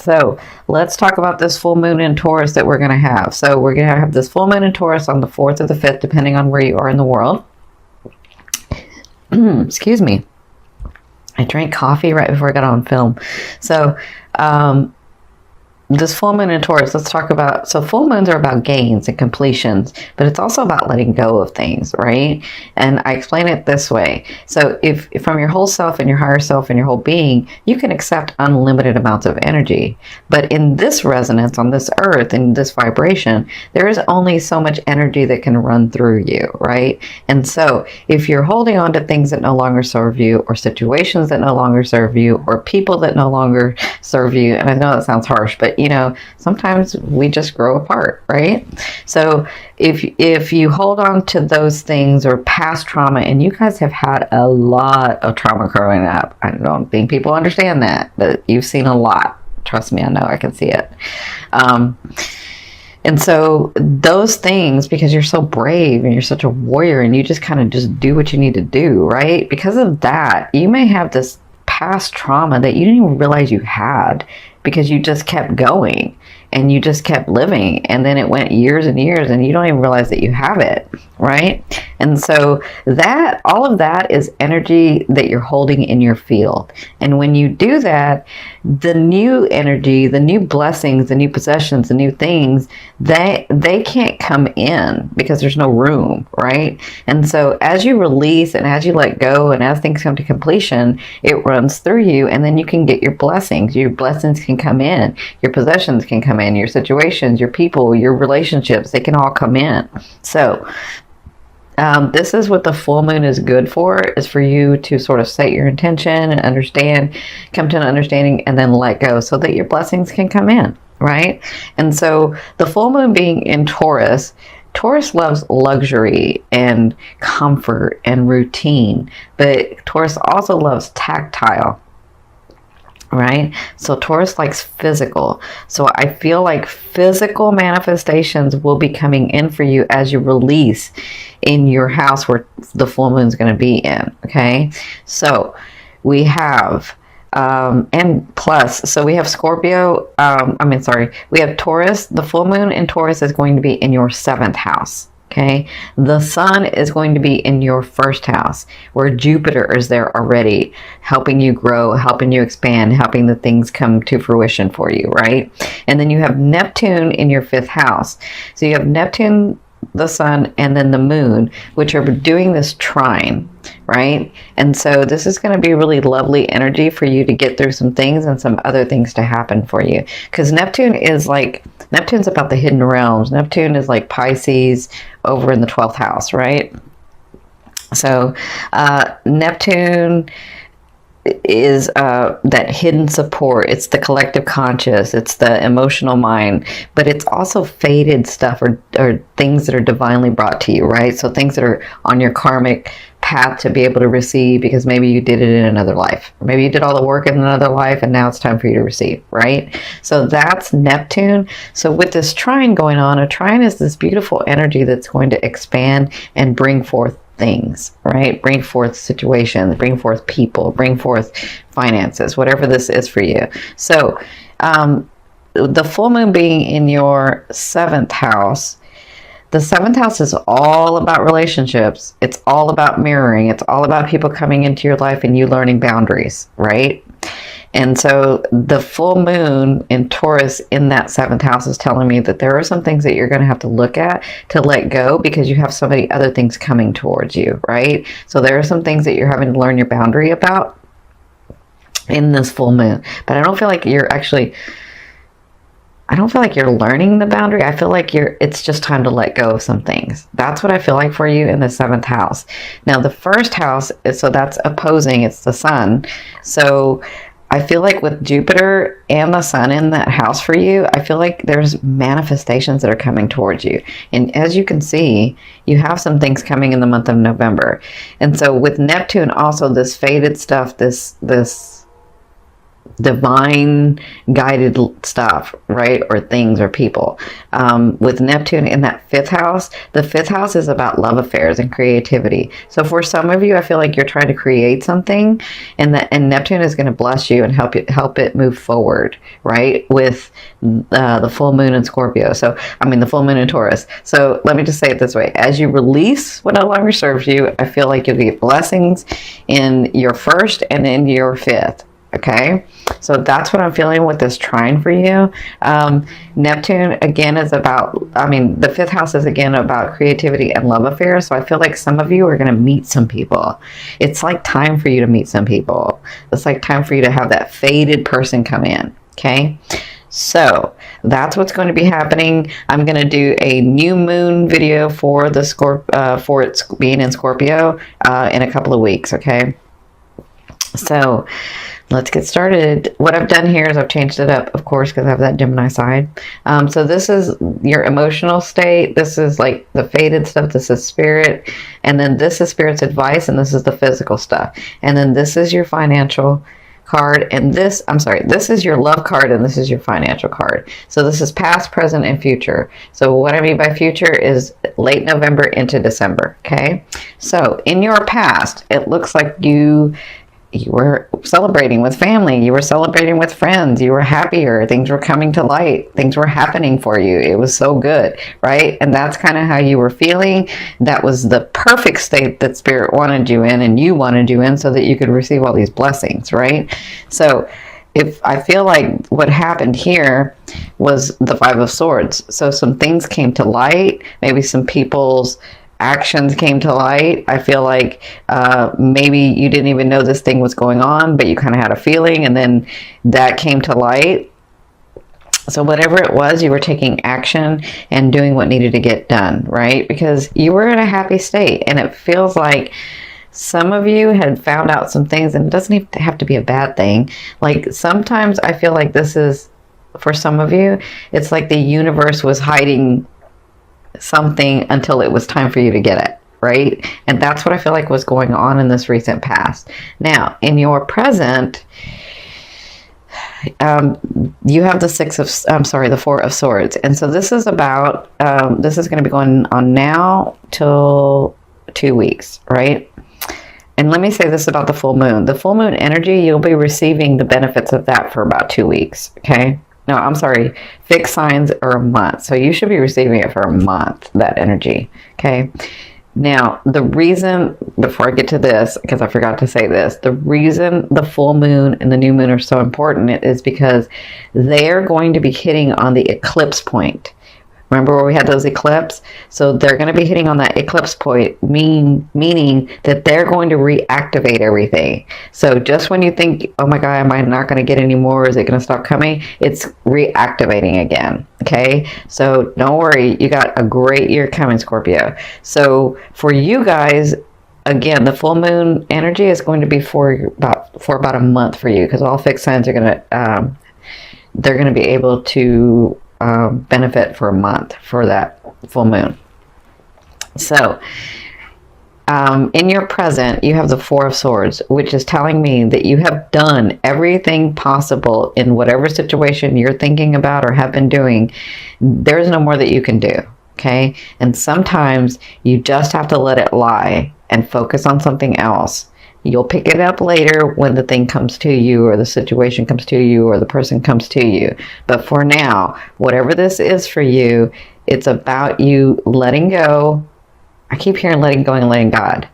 So let's talk about this full moon in Taurus that we're going to have. So we're going to have this full moon in Taurus on the 4th or the 5th, depending on where you are in the world. Excuse me. I drank coffee right before I got on film. So, this full moon in Taurus, let's talk about, so full moons are about gains and completions, but it's also about letting go of things, right? And I explain it this way. So if from your whole self and your higher self and your whole being, you can accept unlimited amounts of energy. But in this resonance on this earth, in this vibration, there is only so much energy that can run through you, right? And so if you're holding on to things that no longer serve you, or situations that no longer serve you, or people that no longer serve you, and I know that sounds harsh, but you know, sometimes we just grow apart, right? So if you hold on to those things or past trauma, and you guys have had a lot of trauma growing up, I don't think people understand that, but you've seen a lot. Trust me, I know, I can see it. And so those things, because you're so brave and you're such a warrior and you just kind of just do what you need to do, right? Because of that, you may have this past trauma that you didn't even realize you had, because you just kept going and you just kept living, and then it went years and years and you don't even realize that you have it, right? And so that, all of that is energy that you're holding in your field. And when you do that, the new energy, the new blessings, the new possessions, the new things, they can't come in because there's no room, right? And so as you release and as you let go and as things come to completion, it runs through you, and then you can get your blessings. Your blessings can come in, your possessions can come in, your situations, your people, your relationships, they can all come in. So this is what the full moon is good for, is for you to sort of set your intention and understand, come to an understanding, and then let go so that your blessings can come in, right? And so the full moon being in Taurus, Taurus loves luxury and comfort and routine, but Taurus also loves tactile, right? So Taurus likes physical. So I feel like physical manifestations will be coming in for you as you release in your house where the full moon is going to be in. Okay. So we have, and plus, so we have Scorpio, we have Taurus. The full moon in Taurus is going to be in your 7th house. Okay, the sun is going to be in your 1st house, where Jupiter is there already, helping you grow, helping you expand, helping the things come to fruition for you, right? And then you have Neptune in your 5th house. So you have Neptune, the sun, and then the moon, which are doing this trine, right? And so this is going to be really lovely energy for you to get through some things and some other things to happen for you. Because Neptune's about the hidden realms. Neptune is like Pisces over in the 12th house, right? So Neptune is that hidden support. It's the collective conscious, it's the emotional mind, but it's also fated stuff or things that are divinely brought to you, right? So things that are on your karmic path to be able to receive, because maybe you did it in another life, or maybe you did all the work in another life and now it's time for you to receive, right? So that's Neptune. So with this trine going on, a trine is this beautiful energy that's going to expand and bring forth things, right? Bring forth situations, bring forth people, bring forth finances, whatever this is for you. So the full moon being in your 7th house, the 7th house is all about relationships. It's all about mirroring. It's all about people coming into your life and you learning boundaries, right? And so the full moon in Taurus in that 7th house is telling me that there are some things that you're going to have to look at to let go, because you have so many other things coming towards you, right? So there are some things that you're having to learn your boundary about in this full moon. But I don't feel like you're learning the boundary. I feel like it's just time to let go of some things. That's what I feel like for you in the 7th house. Now the 1st house so that's opposing, it's the sun. So I feel like with Jupiter and the sun in that house for you, I feel like there's manifestations that are coming towards you. And as you can see, you have some things coming in the month of November. And so with Neptune also, this faded stuff, this divine guided stuff, right? Or things or people. With Neptune in that fifth house, the fifth house is about love affairs and creativity. So for some of you, I feel like you're trying to create something, and Neptune is going to bless you and help it move forward, right? With the full moon in Scorpio. So, I mean, the full moon in Taurus. So let me just say it this way. As you release what no longer serves you, I feel like you'll get blessings in your first and in your fifth. Okay, so that's what I'm feeling with this trine for you. Neptune again is about, I mean, the fifth house is again about creativity and love affairs. So I feel like some of you are going to meet some people. It's like time for you to meet some people. It's like time for you to have that fated person come in. Okay, so that's what's going to be happening. I'm going to do a new moon video for the for its being in Scorpio in a couple of weeks. Okay, so let's get started. What I've done here is I've changed it up, of course, because I have that Gemini side. So this is your emotional state. This is like the fated stuff. This is spirit. And then this is spirit's advice. And this is the physical stuff. And then this is your financial card. And this, I'm sorry, this is your love card. And this is your financial card. So this is past, present, and future. So what I mean by future is late November into December. Okay. So in your past, it looks like you were celebrating with family, you were celebrating with friends, you were happier, things were coming to light, things were happening for you. It was so good, right? And that's kind of how you were feeling. That was the perfect state that Spirit wanted you in, and you wanted you in, so that you could receive all these blessings, right? So if I feel like what happened here was the Five of Swords. So some things came to light, maybe some people's actions came to light. I feel like maybe you didn't even know this thing was going on, but you kind of had a feeling, and then that came to light. So whatever it was, you were taking action and doing what needed to get done, right? Because you were in a happy state, and it feels like some of you had found out some things, and it doesn't even have to be a bad thing. Like sometimes I feel like this is, for some of you, it's like the universe was hiding something until it was time for you to get it, right? And that's what I feel like was going on in this recent past. Now, in your present, you have the Four of Swords. And so this is about, this is going to be going on now till 2 weeks, right? And let me say this about the full moon. The full moon energy, you'll be receiving the benefits of that for about 2 weeks, okay? No, I'm sorry, fixed signs are a month. So you should be receiving it for a month, that energy. Okay. Now, the reason, before I get to this, because I forgot to say this, the reason the full moon and the new moon are so important is because they're going to be hitting on the eclipse point. Remember where we had those eclipses? So they're going to be hitting on that eclipse point, meaning that they're going to reactivate everything. So just when you think, oh my God, am I not going to get any more? Is it going to stop coming? It's reactivating again. Okay. So don't worry. You got a great year coming, Scorpio. So for you guys, again, the full moon energy is going to be for about a month for you, because all fixed signs are going to, they're going to be able to benefit for a month for that full moon. So in your present, you have the Four of Swords, which is telling me that you have done everything possible in whatever situation you're thinking about or have been doing. There's no more that you can do. Okay. And sometimes you just have to let it lie and focus on something else. You'll pick it up later when the thing comes to you, or the situation comes to you, or the person comes to you. But for now, whatever this is for you, it's about you letting go. I keep hearing letting go and letting God.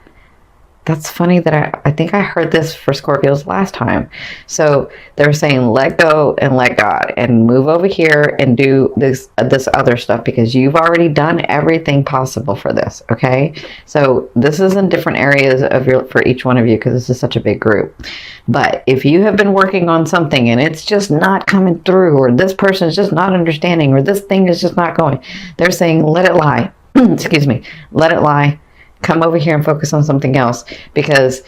That's funny that I think I heard this for Scorpios last time. So they're saying let go and let God, and move over here and do this other stuff, because you've already done everything possible for this. Okay. So this is in different areas for each one of you, because this is such a big group. But if you have been working on something and it's just not coming through, or this person is just not understanding, or this thing is just not going, they're saying let it lie. Excuse me. Let it lie. Come over here and focus on something else, because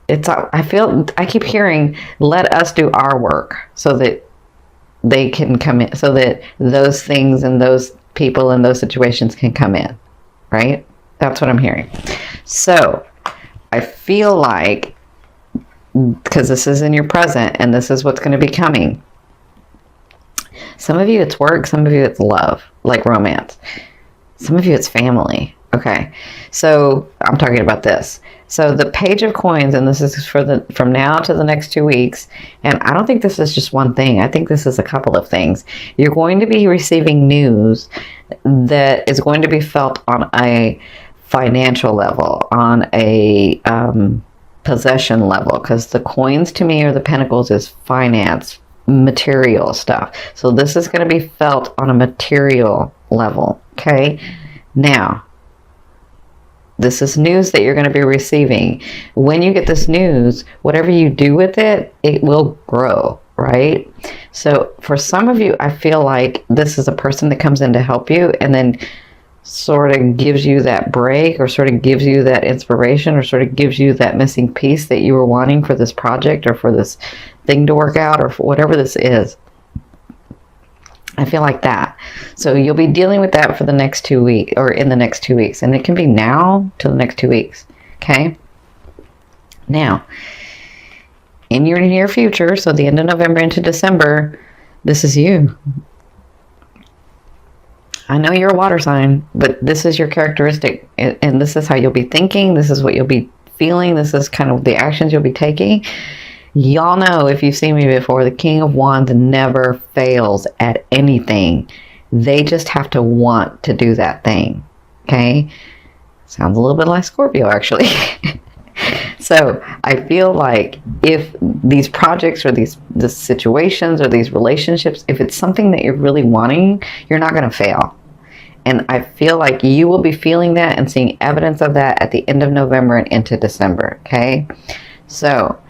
I keep hearing, let us do our work so that they can come in, so that those things and those people and those situations can come in, right? That's what I'm hearing. So I feel like because this is in your present and this is what's going to be coming. Some of you it's work, some of you it's love, like romance. Some of you it's family. Okay, so I'm talking about this. So the Page of Coins, and this is from now to the next 2 weeks, and I don't think this is just one thing. I think this is a couple of things. You're going to be receiving news that is going to be felt on a financial level, on a possession level, because the coins to me, or the pentacles, is finance, material stuff. So this is going to be felt on a material level. Okay, now this is news that you're going to be receiving. When you get this news, whatever you do with it, it will grow, right? So for some of you, I feel like this is a person that comes in to help you and then sort of gives you that break, or sort of gives you that inspiration, or sort of gives you that missing piece that you were wanting for this project, or for this thing to work out, or for whatever this is. I feel like that. So you'll be dealing with that for the next 2 weeks, or in the next 2 weeks. And it can be now to the next 2 weeks. Okay? Now, in your near future, so the end of November into December, this is you. I know you're a water sign, but this is your characteristic. And this is how you'll be thinking. This is what you'll be feeling. This is kind of the actions you'll be taking. Y'all know, if you've seen me before, the King of Wands never fails at anything. They just have to want to do that thing. Okay? Sounds a little bit like Scorpio, actually. So I feel like if these projects, or these situations, or these relationships, if it's something that you're really wanting, you're not going to fail. And I feel like you will be feeling that and seeing evidence of that at the end of November and into December. Okay? So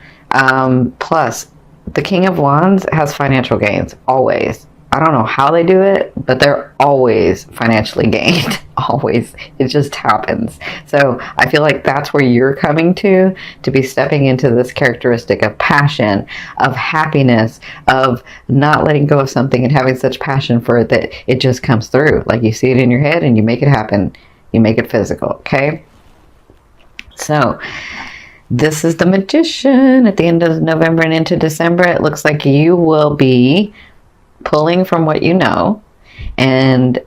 plus, the King of Wands has financial gains, always. I don't know how they do it, but they're always financially gained. Always. It just happens. So I feel like that's where you're coming to be stepping into this characteristic of passion, of happiness, of not letting go of something and having such passion for it that it just comes through. Like you see it in your head and you make it happen. You make it physical, okay? So this is the Magician. At the end of November and into December, it looks like you will be pulling from what you know and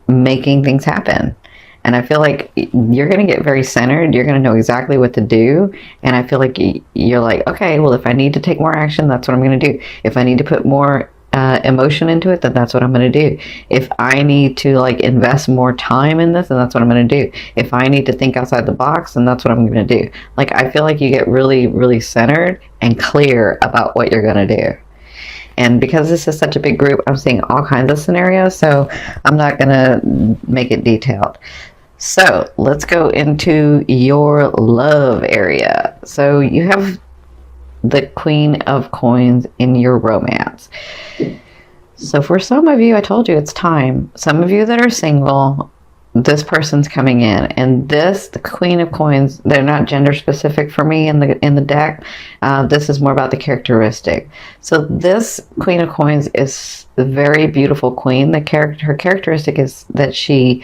making things happen. And I feel like you're going to get very centered. You're going to know exactly what to do. And I feel like you're like, okay, well, if I need to take more action, that's what I'm going to do. If I need to put more emotion into it, then that's what I'm going to do. If I need to like invest more time in this, then that's what I'm going to do. If I need to think outside the box, then that's what I'm going to do. Like, I feel like you get really, really centered and clear about what you're going to do. And because this is such a big group, I'm seeing all kinds of scenarios, so I'm not going to make it detailed. So let's go into your love area. So you have the Queen of Coins in your romance. So for some of you, I told you it's time. Some of you that are single, this person's coming in, and this, the Queen of Coins, they're not gender specific for me in the deck. This is more about the characteristic. So this Queen of Coins is a very beautiful queen. Her characteristic is that she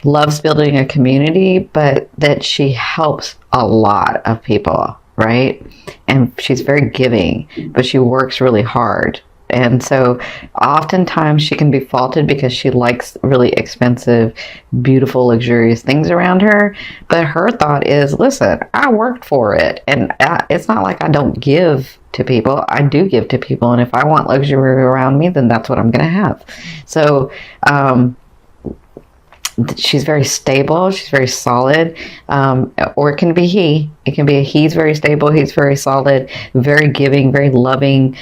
loves building a community, but that she helps a lot of people, right? And she's very giving, but she works really hard. And so oftentimes she can be faulted because she likes really expensive, beautiful, luxurious things around her. But her thought is, listen, I worked for it. And it's not like I don't give to people. I do give to people. And if I want luxury around me, then that's what I'm going to have. So, she's very stable. She's very solid. Or it can be he. It can be he's very stable. He's very solid, very giving, very loving,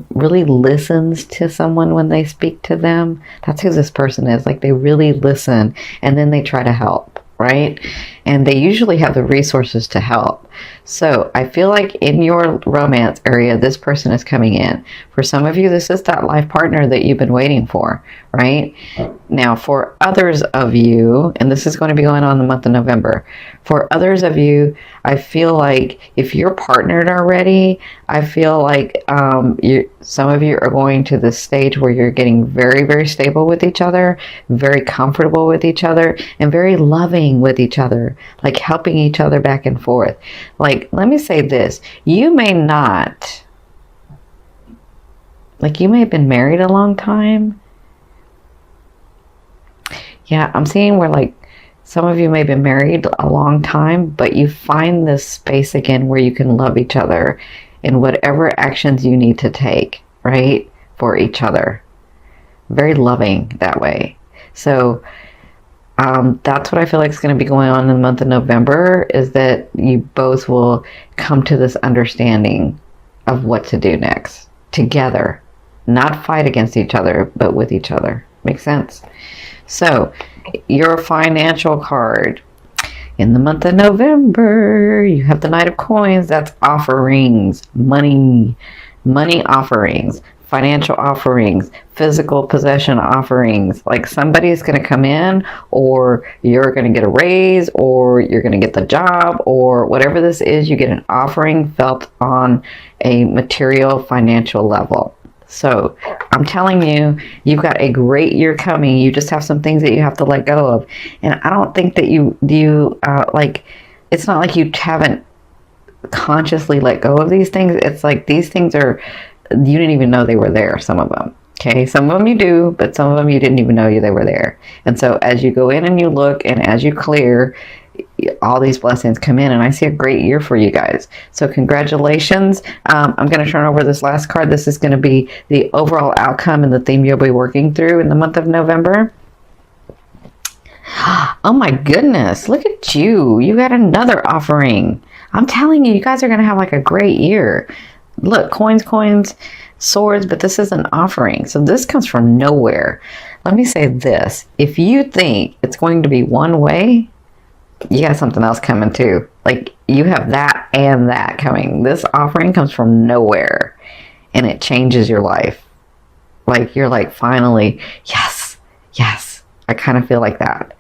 really listens to someone when they speak to them. That's who this person is. Like, they really listen and then they try to help, right? And they usually have the resources to help. So I feel like in your romance area, this person is coming in. For some of you, this is that life partner that you've been waiting for, right? Now, for others of you, and this is going to be going on in the month of November, for others of you, I feel like if you're partnered already, I feel like Some of you are going to this stage where you're getting very, very stable with each other, very comfortable with each other, and very loving with each other, like helping each other back and forth. Like, let me say this. You may not, like, you may have been married a long time. Yeah, I'm seeing where, like, some of you may have been married a long time, but you find this space again where you can love each other in whatever actions you need to take, right, for each other. Very loving that way. So that's what I feel like is going to be going on in the month of November, is that you both will come to this understanding of what to do next together. Not fight against each other, but with each other. Make sense? So, your financial card. In the month of November, you have the Knight of Coins. That's offerings, money offerings, financial offerings, physical possession offerings. Like, somebody's going to come in, or you're going to get a raise, or you're going to get the job, or whatever this is, you get an offering felt on a material financial level. So I'm telling you, you've got a great year coming. You just have some things that you have to let go of. And I don't think that you like, it's not like you haven't consciously let go of these things. It's like these things are, you didn't even know they were there, some of them. Okay, some of them you do, but some of them you didn't even know they were there. And so as you go in and you look, and as you clear, all these blessings come in, and I see a great year for you guys. So congratulations. I'm going to turn over this last card. This is going to be the overall outcome and the theme you'll be working through in the month of November. Oh my goodness, look at you. You got another offering. I'm telling you, you guys are going to have like a great year. Look, coins, swords, but this is an offering. So this comes from nowhere. Let me say this. If you think it's going to be one way, you got something else coming too. Like, you have that and that coming. This offering comes from nowhere, and it changes your life. Like, you're like, finally, yes. I kind of feel like that.